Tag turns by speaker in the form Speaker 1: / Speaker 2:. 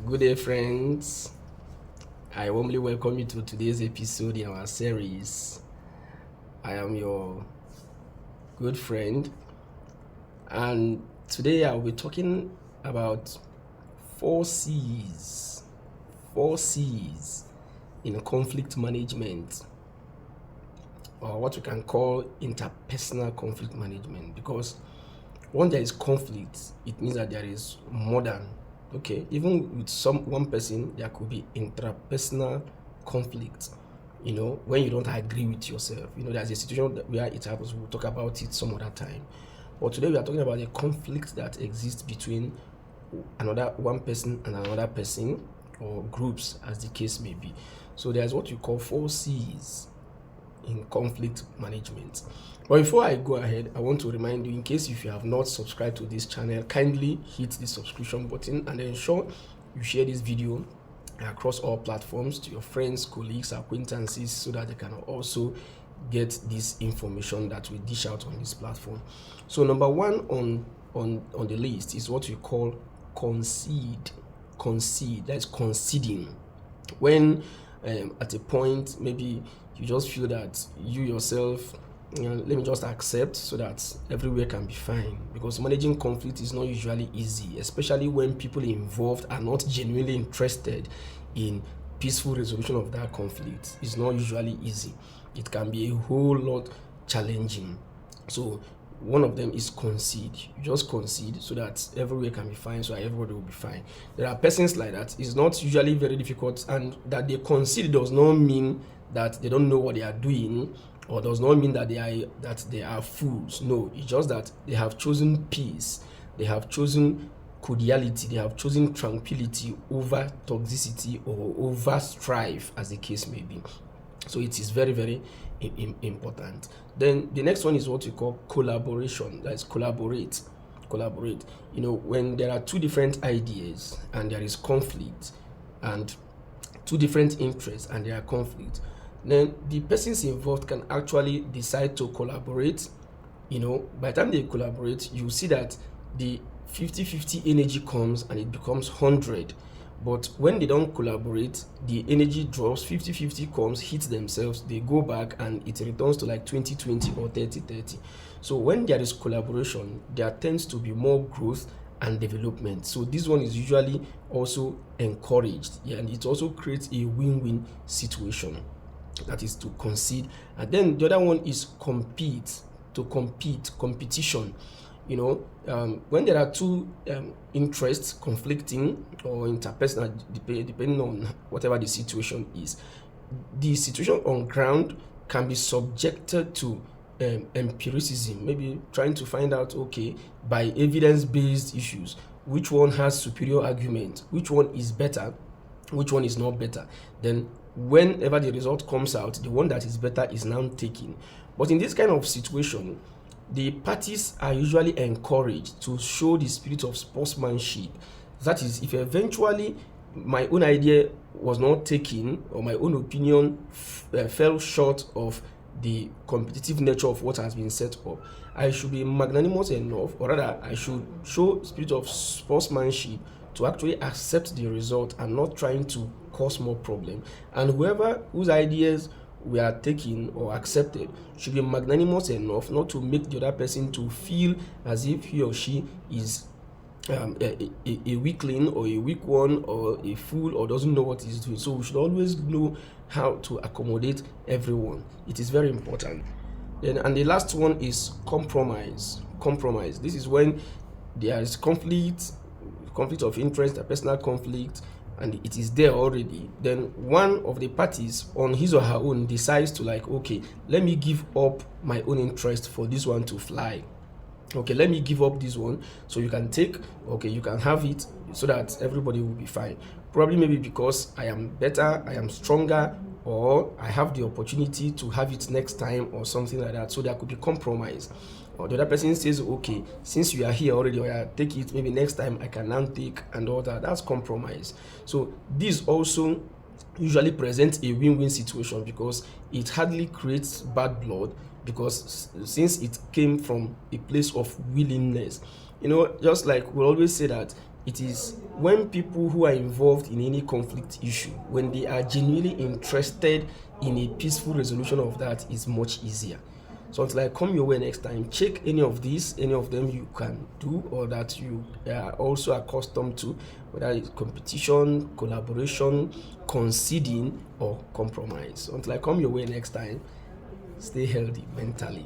Speaker 1: Good day, friends. I warmly welcome you to today's episode in our series. I am your good friend, and today I'll be talking about 4 C's. 4 C's in conflict management, or what we can call interpersonal conflict management. Because when there is conflict, it means that there is more than even with one person there could be intrapersonal conflict. When you don't agree with yourself, there's a situation where it happens. We'll talk about it some other time, but today we are talking about a conflict that exists between one person and another person, or groups as the case may be. So there's what you call 4 C's in conflict management. But before I go ahead, I want to remind you, in case if you have not subscribed to this channel, kindly hit the subscription button and ensure you share this video across all platforms to your friends, colleagues, acquaintances, so that they can also get this information that we dish out on this platform. So number one on the list is what we call concede. That's conceding. When at a point maybe you just feel that you yourself, let me just accept so that everywhere can be fine, because managing conflict is not usually easy, especially when people involved are not genuinely interested in peaceful resolution of that conflict. It's not usually easy. It can be a whole lot challenging. So one of them is concede. You just concede so that everywhere can be fine, so that everybody will be fine. There are persons like that. It's not usually very difficult, and that they concede does not mean that they don't know what they are doing, or does not mean that they are fools. No, it's just that they have chosen peace, they have chosen cordiality, they have chosen tranquility over toxicity or over strife, as the case may be. So it is very, very important. Then the next one is what we call collaboration. That is collaborate. When there are two different ideas and there is conflict, and two different interests and there are conflict, then the persons involved can actually decide to collaborate. By the time they collaborate, you see that the 50-50 energy comes and it becomes 100. But when they don't collaborate, the energy drops, 50-50 comes, hits themselves, they go back, and it returns to like 20-20 or 30-30. So when there is collaboration, there tends to be more growth and development. So this one is usually also encouraged, and it also creates a win-win situation. That is to concede. And then the other one is competition. When there are two interests conflicting or interpersonal, depending on whatever the situation is, the situation on ground can be subjected to empiricism, maybe trying to find out, by evidence-based issues, which one has superior argument, which one is better, which one is not better. Then whenever the result comes out, the one that is better is now taken. But in this kind of situation, the parties are usually encouraged to show the spirit of sportsmanship. That is, if eventually my own idea was not taken, or my own opinion fell short of the competitive nature of what has been set up, I should be magnanimous enough, or rather I should show spirit of sportsmanship to actually accept the result and not trying to cause more problem. And whose ideas we are taking or accepted should be magnanimous enough not to make the other person to feel as if he or she is a weakling, or a weak one, or a fool, or doesn't know what he's doing. So we should always know how to accommodate everyone. It is very important. And the last one is compromise. This is when there is conflict of interest, a personal conflict, and it is there already. Then one of the parties on his or her own decides to let me give up my own interest for this one to fly. Let me give up this one, so you can take, you can have it, so that everybody will be fine. Probably maybe because I am better, I am stronger, or I have the opportunity to have it next time, or something like that. So there could be compromise. Or the other person says, since you are here already, or take it, maybe next time I can now take, and all that. That's compromise. So this also usually presents a win-win situation, because it hardly creates bad blood, because since it came from a place of willingness. Just like we always say that It is when people who are involved in any conflict issue, when they are genuinely interested in a peaceful resolution of that, is much easier. So until I come your way next time, check any of these, any of them you can do or that you are also accustomed to, whether it's competition, collaboration, conceding, or compromise. So until I come your way next time, stay healthy mentally.